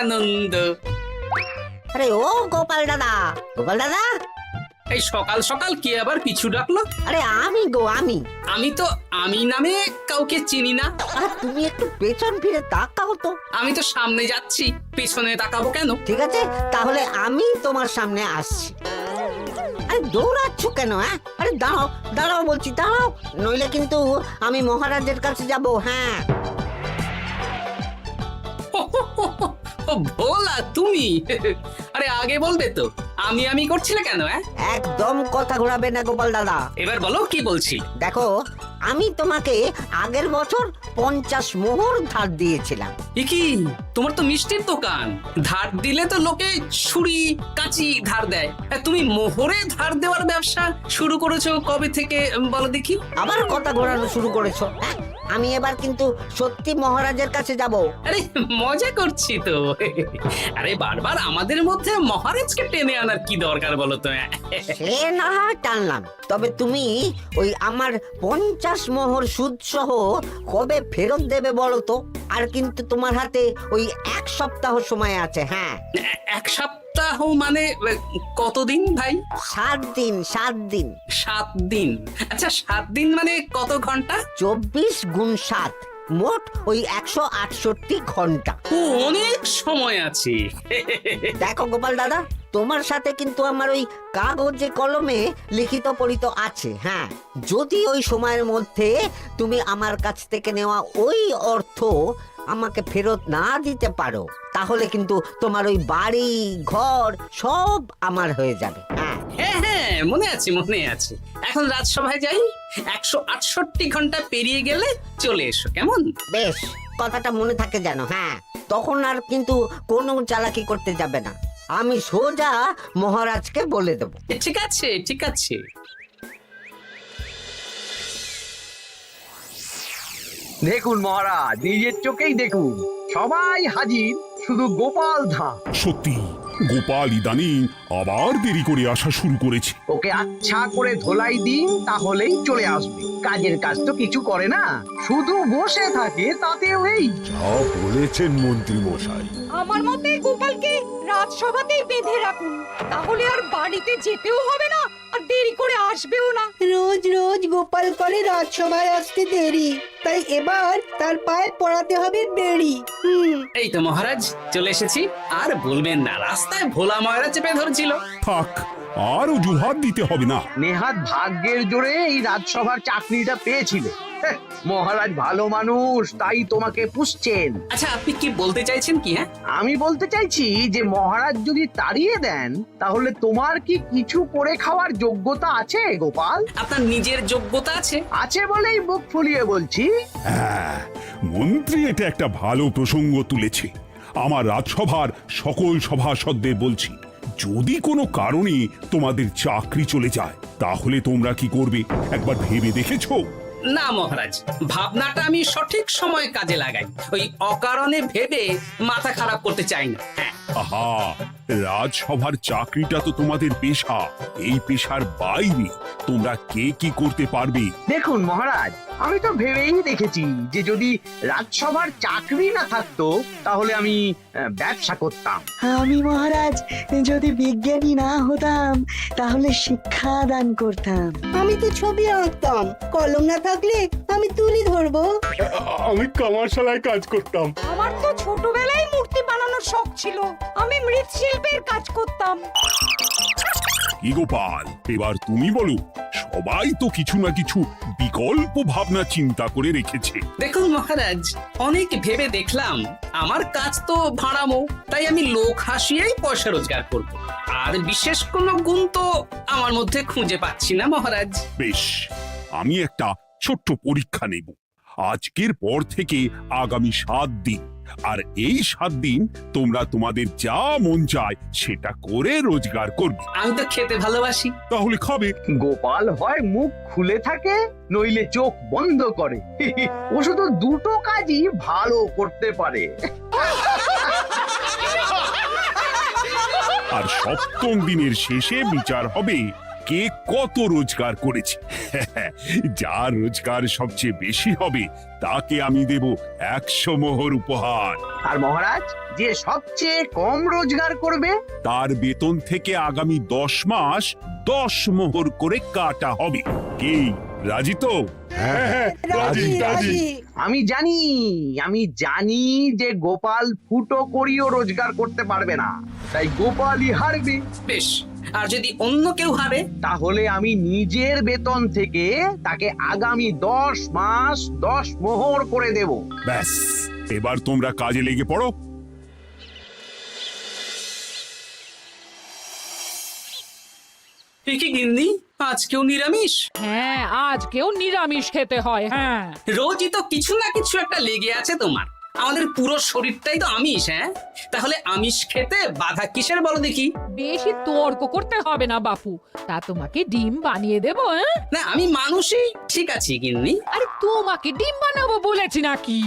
আনন্দ। আরে ও গোপাল দাদা, গোপাল দাদা, এই সকাল সকাল কে আবার পিছু ডাকলো? আরে আমি গো আমি। আমি তো আমি নামে কাউকে চিনি না। আর তুমি একটু পেছন ফিরে তাকাও তো। আমি তো সামনে যাচ্ছি, পেছনে তাকাবো কেন? ঠিক আছে, তাহলে আমি তোমার সামনে আসছি। আরে দৌড়াচ্ছ কেন? আরে দাঁড়াও দাঁড়াও বলছি, দাঁড়াও, নইলে কিন্তু আমি মহারাজের কাছে যাব। হ্যাঁ, ও ভোলা তুমি? আরে আগে বলবে তো, আমি করছিলে কেন? একদম কথা ঘোরাবে না গোপাল দাদা। এবার বলো কি বলছি। দেখো, আমি তোমাকে আগের বছর 50 মোহর ধার দিয়েছিলাম। এ কি, তোমার তো মিষ্টির দোকান, ধার দিলে তো লোকে ছুরি কাঁচি ধার দেয়, আর তুমি মোহরে ধার দেওয়ার ব্যবসা শুরু করেছো কবে থেকে বলো দেখি? আবার কথা ঘোরানো শুরু করেছো। আমি এবার কিন্তু সত্যি মহারাজের কাছে যাব। আরে মজা করছি তো। আরে বারবার আমাদের মধ্যে মহারাজকে টেনে আনার কি দরকার বলো তো? সে না হয় টানলাম, তবে তুমি ওই আমার 50 মোহর সুদ সহ কবে ফেরত দেবে বলো তো? আর কিন্তু তোমার হাতে ওই 1 সপ্তাহ সময় আছে। হ্যাঁ, 1 সপ্তাহ মানে কতদিন ভাই? 7 দিন, 7 দিন। 7 দিন? আচ্ছা 7 দিন মানে কত ঘন্টা? 24 গুণ 7, মোট ওই 168 ঘন্টা। ও, অনেক সময় আছে। দেখো গোপাল দাদা, তোমার সাথে কিন্তু আমার ওই কাগজে কলমে লিখিত পড়িত আছে। হ্যাঁ, যদি ওই সময়ের মধ্যে তুমি আমার কাছ থেকে নেওয়া ওই অর্থ আমাকে ফেরত না দিতে পারো, তাহলে কিন্তু তোমার ওই বাড়ি ঘর সব আমার হয়ে যাবে। হ্যাঁ হ্যাঁ, মনে আছে মনে আছে। এখন রাজসভায় যাই, 168 ঘন্টা পেরিয়ে গেলে চলে এসো, কেমন? বেশ, কথাটা মনে থাকে যেন। হ্যাঁ, তখন আর কিন্তু কোনো চালাকি করতে যাবে না, আমি সোজা মহারাজকে বলে দেব। ঠিক আছে ঠিক আছে। দেখুন মহারাজ, নিজের চোখেই দেখুন, সবাই হাজির, শুধু গোপাল ধা। সত্যি গোপাল ইদানিং আবার দেরি করে আসা শুরু করেছে। ওকে আচ্ছা করে ধোলাই দিন, তাহলেই চলে আসবে। কাজের কাজ তো কিছু করে না, শুধু বসে থাকে, তাতেও এই। যা বলেছেন মন্ত্রী মশাই। আমার মতে গোপালকে রাজসভাতেই বেঁধে রাখুন, তাহলে আর বাড়িতে যেতেও হবে না, আর দেরি করে আসবেও না। রোজ রোজ গোপাল করে রাজসভায় আসতে দেরি, তাই এবার তার পায়ে পড়াতে হবে বেড়ি। এই তো মহারাজ চলে এসেছি। আর বলবেন না, রাস্তায় ভোলা ময়রা চেপে ধরছিল। থাক, আর অজুহাত দিতে হবে না। নেহাত ভাগ্যের জোরে এই রাজসভার চাকরিটা পেয়েছিলে। মহারাজ ভালো মানুষ, তাই তোমাকে পুষছেন। আচ্ছা আপনি কি বলতে চাইছেন কি? আমি বলতে চাইছি যে মহারাজ যদি তাড়িয়ে দেন, তাহলে তোমার কি কিছু করে খাওয়ার যোগ্যতা আছে গোপাল? আপনার নিজের যোগ্যতা আছে? আছে বলেই মুখ ফুলিয়ে বলছি। হ্যাঁ, মন্ত্রী এটা একটা ভালো প্রসঙ্গ তুলেছে। আমার রাজসভার সকল সভাসদদের বলছি, যদি কোনো কারণে তোমাদের চাকরি চলে যায়, তাহলে তোমরা কি করবে একবার ভেবে দেখেছো? না মহারাজ, ভাবনাটা আমি সঠিক সময় কাজে লাগাই, ওই অকারণে ভেবে মাথা খারাপ করতে চাই না। হ্যাঁ, আহা, রাজসভার চাকরিটা তো তোমাদের পেশা। এই পেশার বাইরে তোমরা কে কি করতে পারবে? দেখুন মহারাজ, আমি তো ভেবেই দেখেছি যে যদি রাজসভার চাকরি না থাকতো, তাহলে আমি ব্যবসা করতাম। আমি মহারাজ যদি বিজ্ঞানী না হতাম, তাহলে শিক্ষা দান করতাম। আমি তো ছবি আঁকতাম, কলম না থাকলে আমি তুলি ধরবো। আমি কামারশালায় কাজ করতাম। আমার তো ছোটবেলায় মূর্তি বানানোর শখ ছিল, আমি মৃৎশিল্পের কাজ করতাম। কি গোপাল, এবার তুমি বলো। সবাই তো কিছু না কিছু বিকল্প ভাবনা চিন্তা করে রেখেছে। দেখুন মহারাজ, অনেক ভেবে দেখলাম আমার কাজ তো ভাড়ামো, তাই আমি লোক হাসিয়েই পয়সা রোজগার করব। আর বিশেষ কোনো গুণ তো আমার মধ্যে খুঁজে পাচ্ছি না মহারাজ। বেশ, আমি একটা ছোট্ট পরীক্ষা নেব। আজকের পর থেকে আগামী 7 দিন, আর এই 7 দিন তোমরা তোমাদের যা মন চায় সেটা করে রোজগার করবে। আমি তো খেতে ভালোবাসি। তাহলে খাবে। গোপাল হয় মুখ খুলে থাকে, নইলে চোখ বন্ধ করে। ও শুধু দুটো কাজই ভালো করতে পারে। আর 7ম দিনের শেষে বিচার হবে কে কত রোজগার করেছে। যার রোজগার সবচেয়ে বেশি হবে তাকে আমি দেব 100 মোহর উপহার। আর মহারাজ, যে সবচেয়ে কম রোজগার করবে তার বেতন থেকে আগামী 10 মাস 10 মোহর করে কাটা হবে। কি রাজি তো? হ্যাঁ, রাজি রাজি। আমি জানি যে গোপাল ফুটো করিও রোজগার করতে পারবে না, তাই গোপালই হারবে। বেশ, আর যদি অন্য কেউ হারে? তাহলে আমি নিজের বেতন থেকে তাকে আগামী 10 মাস 10 মোহর করে দেব। ব্যাস, এবার তোমরা কাজে লেগে পড়ো। এ কি গিন্নি, আজকেও নিরামিষ? হ্যাঁ, আজকেও নিরামিষ খেতে হয়। হ্যাঁ, রোজই তো কিছু না কিছু একটা লেগে আছে তোমার। আমাদের পুরো শরীরটাই তো আমিষ। হ্যাঁ, তাহলে আমিষ খেতে বাধা কিসের বলো দেখি? বেশি তর্ক করতে হবে না বাপু, তা তোমাকে ডিম বানিয়ে দেবো। হ্যাঁ, না, আমি মানুষই ঠিক আছি গিন্নি। আরে তোমাকে ডিম বানাবো বলেছি নাকি?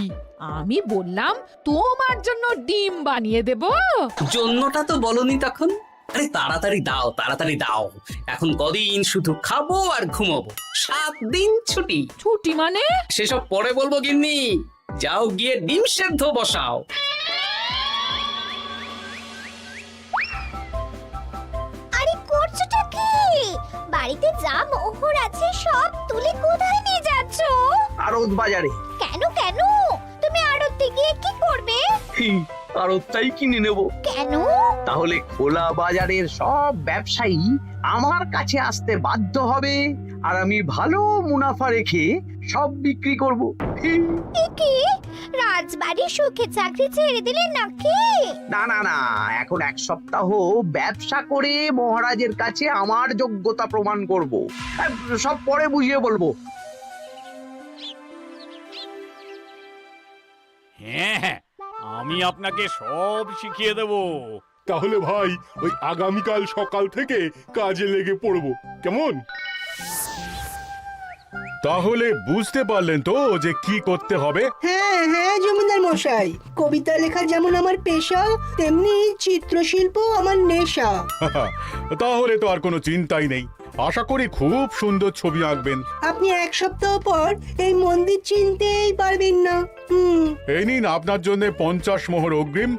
আমি বললাম তোমার জন্য ডিম বানিয়ে দেবো। জন্যটা তো বলনি তখন। আরে তাড়াতাড়ি দাও, তাড়াতাড়ি দাও। এখন কদিন শুধু খাবো আর ঘুমাবো, 7 দিন ছুটি। ছুটি মানে? সেসব পরে বলবো গিন্নি। যাও গিয়ে ডিম সেদ্ধ বসাও। আরে করছোটা কি? বাড়িতে যা মোহর আছে সব তুলে কোথায় নিয়ে যাচ্ছ? আড়ত বাজারে। কেন কেন? তুমি আড়তে গিয়ে কি করবে? আড়তটাই কিনে নেব। কেন? তাহলে খোলা বাজারের সব ব্যবসায়ী আমার কাছে আসতে বাধ্য হবে, আর আমি ভালো মুনাফা রেখে সব বিক্রি করব। কি রাজবাড়ি সুখে চাকরি ছেড়ে দিলে নাকি? না না না, এখন 1 সপ্তাহ ব্যবসা করে মহারাজের কাছে আমার যোগ্যতা প্রমাণ করব। সব পরে বুঝিয়ে বলবো। হ্যাঁ, আমি আপনাকে সব শিখিয়ে দেব। তাহলে ভাই ওই আগামীকাল সকাল থেকে কাজে লেগে পড়বো, কেমন? তাহলে বুঝতে পারলেন তো যে কি করতে হবে? হ্যাঁ হ্যাঁ জমিদার মশাই, কবিতা লেখা যেমন আমার পেশা, তেমনি চিত্রশিল্প আমার নেশা। তাহলে তো আর কোনো চিন্তাই নেই। আশা করি খুব সুন্দর ছবি আঁকবেন। আপনি 1 সপ্তাহ পর এই মন্দির চিনতেই পারবেন না। এই নিন আপনার জন্য 50 মোহর অগ্রিম।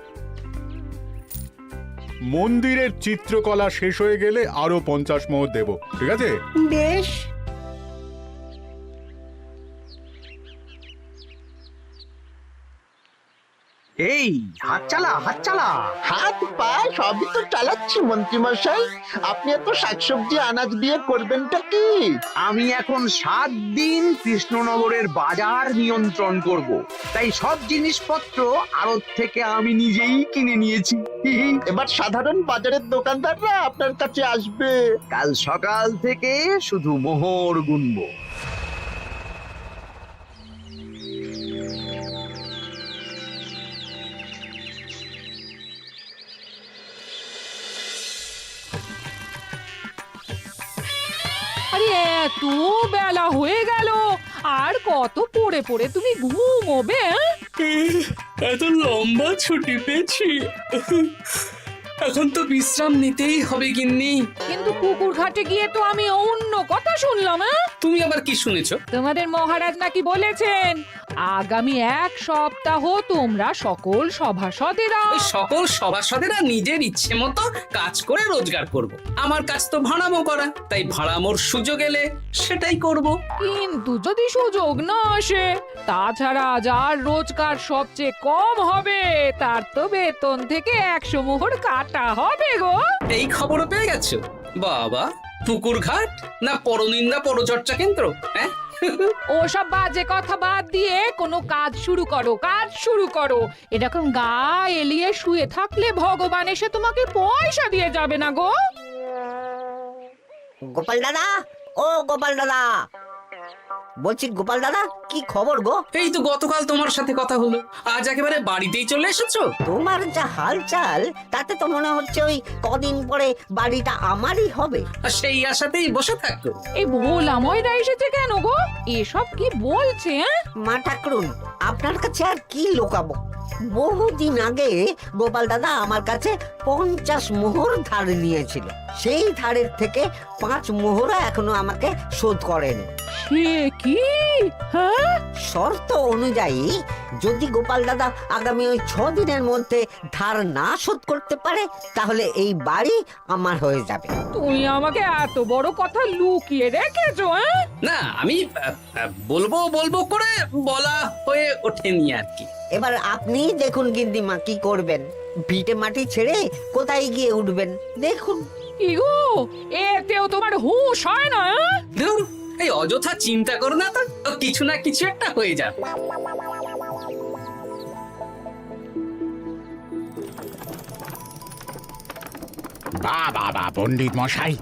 মন্দিরের চিত্রকলা শেষ হয়ে গেলে আরো 50 মোহর দেব, ঠিক আছে? বেশ। এই হাত চালা, হাত চালা। হাত পা সবই তো চালাচ্ছি মন্ত্রী মশাই। আপনি এত শাকসবজি আনাজ দিয়ে করবেনটা কি? আমি এখন 7 দিন কৃষ্ণনগরের বাজার নিয়ন্ত্রণ করব, তাই সব জিনিসপত্র আড়ত থেকে আমি নিজেই কিনে নিয়েছি। এবার সাধারণ বাজারের দোকানদাররা আপনার কাছে আসবে। কাল সকাল থেকে শুধু মোহর গুনবো। আরে এত বেলা হয়ে গেল, আর কত পড়ে পড়ে তুমি ঘুমোবে? এত লম্বা ছুটি পেয়েছি, এখন তো বিশ্রাম নিতেই হবে গিন্নি। কিন্তু পুকুর ঘাটে গিয়ে তো আমি অন্য কথা শুনলাম। তুমি আবার কি শুনেছো? তোমাদের মহারাজ নাকি বলেছেন আগামী 1 সপ্তাহ তোমরা সকল সভাসদেরা ওই সকল সভাসদেরা নিজের ইচ্ছে মতো কাজ করে রোজগার করব। আমার কাজ তো ভাড়ামো করা, তাই ভাড়ামোর সুযোগ এলে সেটাই করব। কিন্তু যদি সুযোগ না আসে, তাছাড়া যার রোজগার সবচেয়ে কম হবে তার তো বেতন থেকে 100 মোহর কাটা হবে গো। এই খবরও পেয়ে গেছো? বাবা, পুকুর ঘাট না পরনিন্দা পরচর্চা কেন্দ্র? হ্যাঁ, ওসব বাজে কথা বাদ দিয়ে কোনো কাজ শুরু করো, কাজ শুরু করো। এরকম গা এলিয়ে শুয়ে থাকলে ভগবান এসে তোমাকে পয়সা দিয়ে যাবে না গো। গোপাল দাদা, ও গোপাল দাদা, বলছি গোপাল দাদা, কি খবর গো? এই তো গতকাল তোমার সাথে কথা হলো, আজ একেবারে বাড়িতেই চলে এসেছো। তোমার যা হালচাল তাতে তো মনে হচ্ছে ওই কদিন পরে বাড়িটা আমারই হবে। আর সেই আশাতেই বসে থাকো। এই ভোলা ময়রা এসেছে কেন গো? এসব কি বলছে? মা ঠাকুরুন, আপনার কাছে আর কি লোকাবো? বহুদিন আগে গোপাল দাদা আমার কাছে 50 মোহর ধার নিয়েছিল। সেই ধারের থেকে 5 মোহরা এখনো আমাকে শোধ করেনি। সে কি? হ্যাঁ, শর্ত অনুযায়ী যদি গোপাল দাদা আগামী ওই 6 দিনের মধ্যে ধার না শোধ করতে পারে তাহলে এই বাড়ি আমার হয়ে যাবে। তুমি আমাকে এত বড় কথা লুকিয়ে রেখেছো? হ্যাঁ, না আমি বলবো বলবো করে বলা হয়ে ওঠেনি আর কি। এবার আপনি দেখুন গিন্দিমা কি করবেন। ভিটে মাটি ছেড়ে কোথায় গিয়ে উঠবেন দেখুন। কি গো, এতেও তোমার হুঁশ হয় না? হ্যাঁ? ধুর, এই অযথা চিন্তা করো না তো, কিছু না কিছু একটা হয়ে যাবে। বাহ বাহ বাহ, পণ্ডিত মশাই,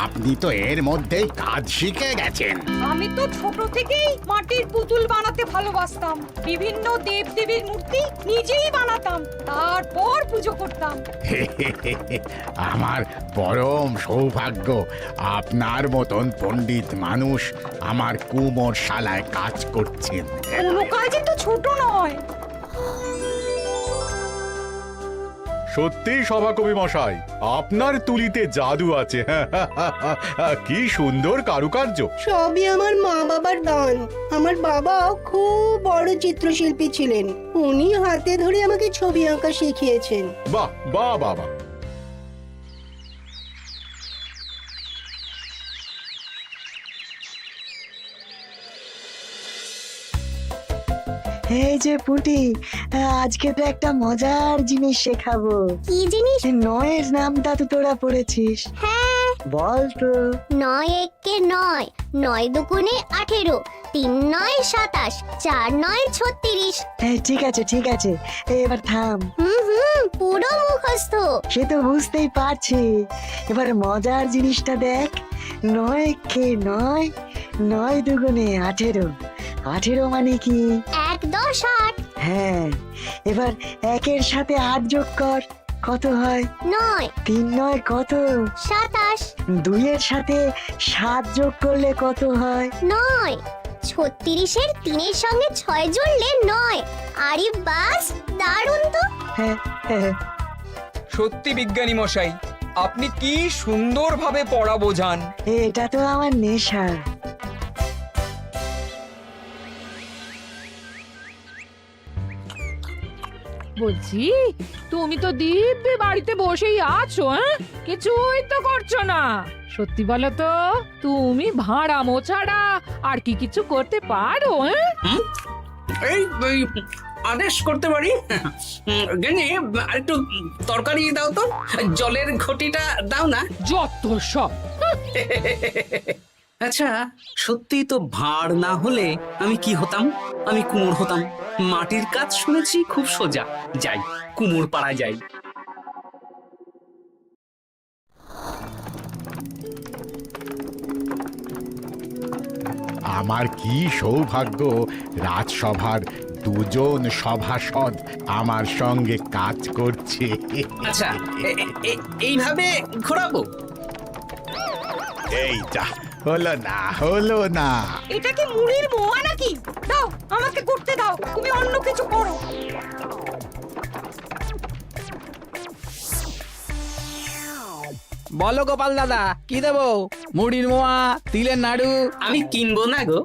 আপনি তো এর মধ্যেই কাজ শিখে গেছেন। আমি তো ছোট থেকেই মাটির পুতুল বানাতে ভালোবাসতাম। বিভিন্ন দেবদেবীর মূর্তি নিজেই বানাতাম, তারপর পুজো করতাম। আমার পরম সৌভাগ্য আপনার মতন পণ্ডিত মানুষ আমার কুমোর শালায় কাজ করছেন। কোনো কাজই তো ছোট নয়। সত্যি সভাকবি মশাই, আপনার তুলিতে জাদু আছে। কি সুন্দর কারুকার্য। সবই আমার মা বাবার দান। আমার বাবা খুব বড় চিত্রশিল্পী ছিলেন, উনি হাতে ধরে আমাকে ছবি আঁকা শিখিয়েছেন। বাহ বাহ বাবা। এই যে পুটি, আজকে তো একটা মজার জিনিস শেখাবো। কি জিনিস? নয়ের নামটা তো তোরা পড়েছিস, হ্যাঁ, বল তো। 9 একে 9, 9 দুগুণে 18, 3 9 27, 4 9 36। ঠিক আছে ঠিক আছে, এবার থাম। পুরো মুখস্থ। সে তো বুঝতেই পারছি। এবার মজার জিনিসটা দেখ। 9 কে 9, 9 দুগুণে 18, 18 মানে কি? 1 10 8। হ্যাঁ, এবার 1-এর সাথে 8 যোগ কর, কত হয়? 9 3 9 কত? 27। 2-এর সাথে 7 যোগ করলে কত হয়? 9 36-এর 3-এর সঙ্গে 6 জুড়লে 9। আরে বাস, দারুণ তো। হ্যাঁ হ্যাঁ। সত্যি বিজ্ঞানী মশাই, আপনি কি সুন্দরভাবে পড়া বোঝান। এটা তো আমার নেশা। বলছি, তুমি তো দিব্যি বাড়িতে বসেই আছো। হ্যাঁ, কিছুই তো করছো না। সত্যি বলো তো, তুমি ভাড়া মোছাড়া আর কি কিছু করতে পারো? হ্যাঁ, এই আদেশ করতে পারি। গেনি আরেকটু তরকারি দাও তো, জলের ঘটিটা দাও না। যত সব। আচ্ছা, সত্যি তো ভাঁড় না হলে আমি কি হতাম? আমি কুমোর হতাম। মাটির কাজ শুনেছি খুব সোজা। যাই, কুমোর পাড়া যাই। আমার কি সৌভাগ্য, রাজসভার দুজন সভাসদ আমার সঙ্গে কাজ করছে। আচ্ছা, এইভাবে ঘোরাবো? এই যা, হলো না হলো না। এটা কি মুড়ির মোয়া নাকি? দাও, আমাকে করতে দাও, তুমি অন্য কিছু করো। বলো গোপাল দাদা, কি দেবো? মুড়ির মোয়া, তিলের নাড়ু? আমি কিনবো না গো,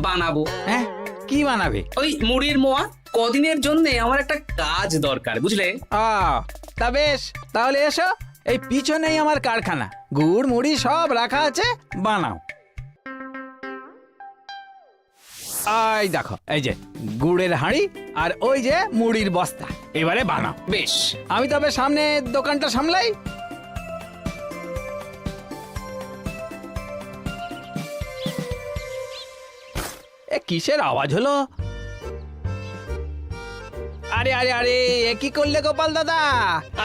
বানাবো। হ্যাঁ, কি বানাবে? ওই মুড়ির মোয়া। কদিনের জন্য আমার একটা কাজ দরকার, বুঝলে? তা বেশ, তাহলে এসো, এই পিছনেই আমার কারখানা। গুড় মুড়ি সব রাখা আছে, বানাও। এই দেখো, এই যে গুড়ের হাঁড়ি আর ওই যে মুড়ির বস্তা, এবারে বানাও। বেশ, আমি তবে সামনে দোকানটা সামলাই। এ কিসের আওয়াজ হলো? আরে আরে আরে, এ কি করলে গোপাল দাদা?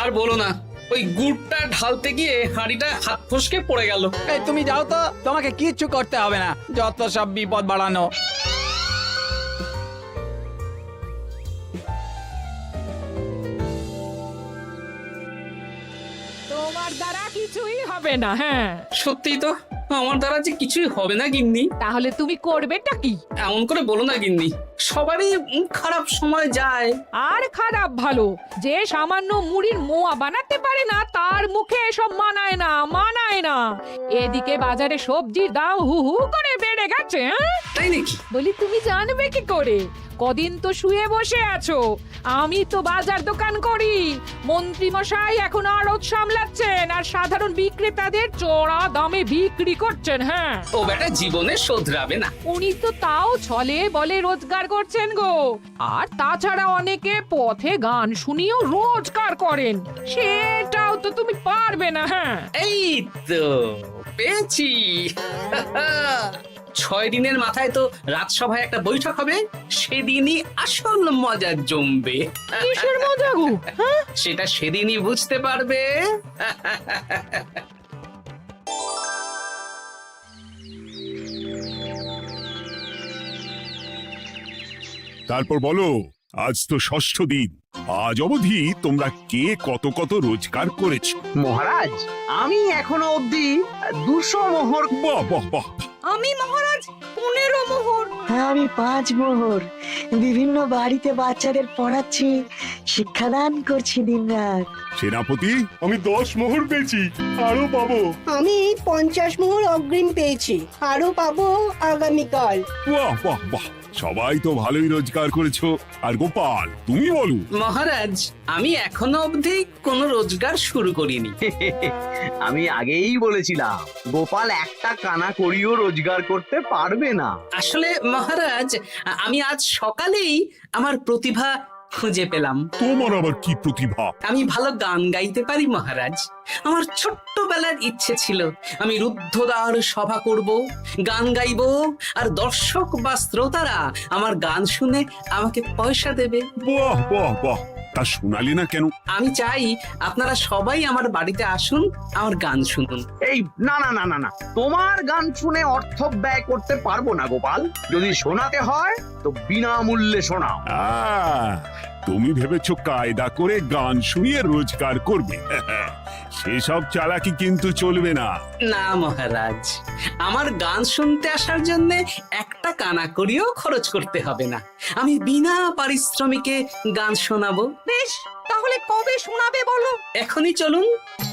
আর বলো না, ওই গুড়টা ঢালতে গিয়ে হাঁড়িটা হাত ফসকে পড়ে গেল। এই তুমি যাও তো, তোমাকে কিচ্ছু করতে হবে না, যত সব বিপদ বাড়ানো। তোমার দ্বারা কিছুই হবে না। হ্যাঁ, সত্যি তো, আমার দ্বারা যে কিছুই হবে না গিন্নি। তাহলে তুমি করবেটা কি? এমন করে বলো না গিন্নি, সবারই খারাপ সময় যায়। আর খারাপ ভালো, যে সামান্য মুড়ির মোয়া বানাতে পারে না তার মুখে এসব মানায় না, মানায় না। এদিকে বাজারে সবজির দাম হু হু করে বেড়ে গেছে। তাই নাকি? বলি তুমি জানবে কি করে? কদিন তো শুয়ে বসে আছো, আমি তো বাজার দোকান করি। মন্ত্রী মশাই এখন আড়ত সামলাচ্ছেন আর সাধারণ বিক্রেতাদের চড়া দামে বিক্রি করছেন। হ্যাঁ, ও বেটা জীবনে শোধরাবে না। উনি তো তাও ছলে বলে রোজগার করছেন গো। আর তাছাড়া অনেকে পথে গান শুনিয়েও রোজগার করেন, সেটাও তো তুমি পারবে না। হ্যাঁ, এই তো পেয়েছি। 6 দিনের মাথায় তো রাজসভায় একটা বৈঠক হবে, সেদিনই আসল মজা জমবে। কিসের মজা গো? হ্যাঁ, সেটা সেদিনই বুঝতে পারবে। তারপর বলো, আজ তো ষষ্ঠ দিন, আজ অবধি তোমরা কে কত কত রোজগার করেছো? মহারাজ, আমি এখনো অবধি 200 মোহর। বাহ বাহ বাহ! আমি মহারাজ 15 মোহর। আমি 5 মোহর। বিভিন্ন বাড়িতে বাচ্চাদের পড়াচ্ছি, শিক্ষাদান করছি দিনরাত। সেনাপতি, আমি 10 মোহর পেয়েছি, আরো পাবো। আমি 50 মোহর অগ্রিম পেয়েছি, আরো পাবো আগামীকাল। বাহ বাহ বাহ! সবাই তো ভালোই রোজগার করেছো। আর গোপাল, তুমি বলো। মহারাজ, আমি এখনো অবধি কোনো রোজগার শুরু করিনি। আমি আগেই বলেছিলাম গোপাল একটা কানা করিও রোজগার করতে পারবে না। আসলে মহারাজ, আমি আজ সকালেই আমার প্রতিভা খুঁজে পেলাম। তোমার আবার কি প্রতিভা? আমি ভালো গান গাইতে পারি মহারাজ। আমার ছোট্টবেলার ইচ্ছে ছিল আমি রুদ্ধদ্বার সভা করব, গান গাইব, আর দর্শক বা শ্রোতারা আমার গান শুনে আমাকে পয়সা দেবে। বাহ বাহ বাহ! তা শোনালে না কেন? আমি চাই আপনারা সবাই আমার বাড়িতে আসুন, আমার গান শুনুন। এই না না না না না, তোমার গান শুনে অর্থ ব্যয় করতে পারবো না গোপাল। যদি শোনাতে হয় তো বিনামূল্যে শোনাও। তুমি ভেবেছো কায়দা করে গান শুনিয়ে রোজগার করবে? সেসব চালাকি কিন্তু চলবে না। না মহারাজ, আমার গান শুনতে আসার জন্য একটা কানা করিও খরচ করতে হবে না। আমি বিনা পারিশ্রমিকে গান শোনাবো। বেশ, তাহলে কবে শোনাবে বলো? এখনই চলুন,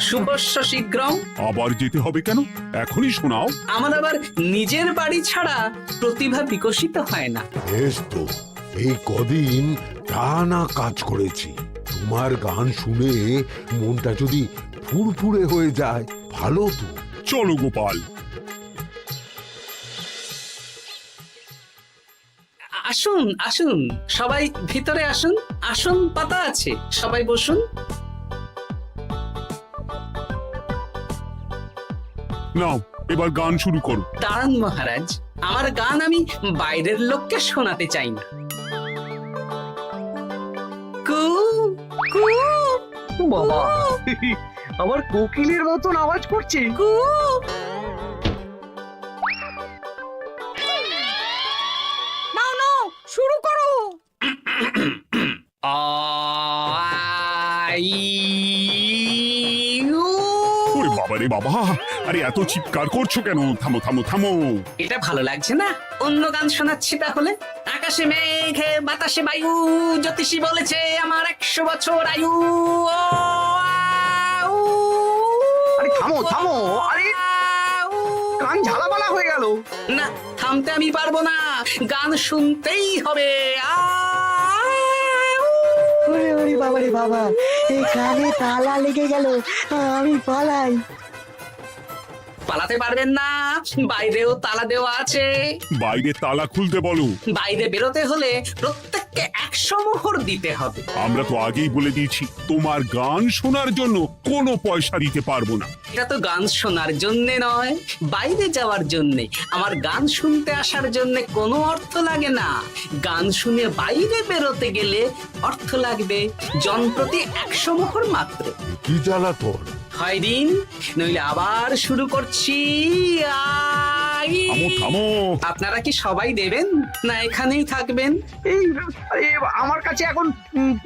শুভস্য শীঘ্রম। আবার যেতে হবে কেন? এখনই শোনাও। আমার আবার নিজের বাড়ি ছাড়া প্রতিভা বিকশিত হয় না। বেশ তো, এই কদিন টানা কাজ করেছি, তোমার গান শুনে মনটা যদি ফুরফুরে হয়ে যায় ভালো তো। চলো গোপাল। আসুন আসুন, সবাই ভিতরে আসুন, আসন পাতা আছে, সবাই বসুন। নাও, এবার গান শুরু করো। দাঁড়ান মহারাজ, আমার গান আমি বাইরের লোককে শোনাতে চাই না। কু কু বাবা, আবার কোকিলের মতন আওয়াজ করছে। কু। নাও নাও, শুরু করো। ওরে বাবা রে বাবা! আরে এত চিৎকার করছো কেন? থামো থামো থামো! এটা ভালো লাগছে না, অন্য গান শোনাচ্ছি তাহলে। আকাশে মেঘে বাতাসে বায়ু, জ্যোতিষী বলেছে আমার 100 বছর আয়ু। আরে থামো থামো, আরে কান ঝালাপালা হয়ে গেল। না, থামতে আমি পারবো না, গান শুনতেই হবে। ওরে ওরে বাবা রে বাবা, এই কানে তালা লেগে গেল, আমি পালাই। পালাতে পারবেন না, বাইরেও তালা দেওয়া আছে। বাইরে তালা খুলতে বলো। বাইরে বেরোতে হলে প্রত্যেককে 100 মোহর দিতে হবে। আমরা তো আগেই বলে দিয়েছি, তোমার গান শোনার জন্য কোনো পয়সা দিতে পারবো না। এটা তো গান শোনার জন্য নয়, বাইরে যাওয়ার জন্য। আমার গান শুনতে আসার জন্য কোনো অর্থ লাগে না। গান শুনে বাইরে বেরোতে গেলে অর্থ লাগবে, জনপ্রতি 100 মোহর মাত্র। কি জ্বালাতন! হয় দিন, নইলে আবার শুরু করছি। থামো থামো! আপনারা কি সবাই দেবেন না এখানেই থাকবেন? এই আমার কাছে এখন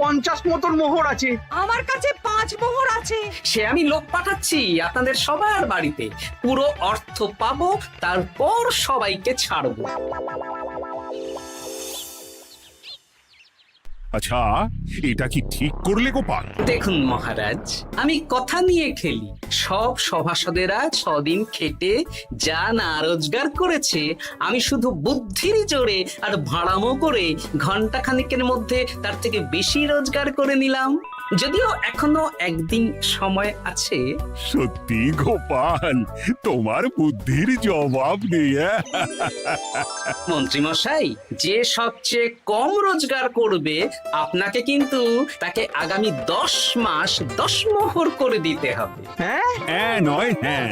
50 মতন মোহর আছে। আমার কাছে 5 মোহর আছে। আছে। সে আমি লোক পাঠাচ্ছি আপনাদের সবার বাড়িতে, পুরো অর্থ পাবো, তারপর সবাইকে ছাড়বো। আচ্ছা, এটা কি ঠিক করলে গোপাল? দেখুন মহারাজ, আমি কথা নিয়ে খেলি। সব সভাসদেরা 6 দিন খেটে যা না রোজগার করেছে, আমি শুধু বুদ্ধির জোরে আর ভাড়ামো করে ঘন্টা খানিকের মধ্যে তার থেকে বেশি রোজগার করে নিলাম। যদিও এখনো একদিন সময় আছে। সত্যি গোপাল, তোমার বুদ্ধির জবাব নেই। মন্ত্রী মশাই, যে সবচেয়ে কম রোজগার করবে আপনাকে কিন্তু তাকে আগামী 10 মাস 10 মোহর করে দিতে হবে। হ্যাঁ নয় হ্যাঁ,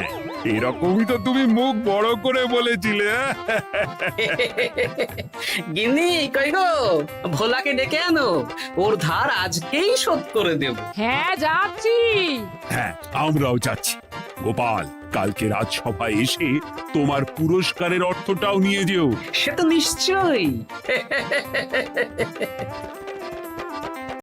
এরকমই তো তুমি মুখ বড় করে বলেছিলে। গিন্নি কই গো, ভোলাকে ডেকে আনো, ওর ধার আজকেই শোধ করে দেব। হ্যাঁ যাচ্ছি। হ্যাঁ, আমরাও যাচ্ছি। গোপাল, কালকে রাজসভায় এসে তোমার পুরস্কারের অর্থটাও নিয়ে যেও। সে তো নিশ্চয়ই।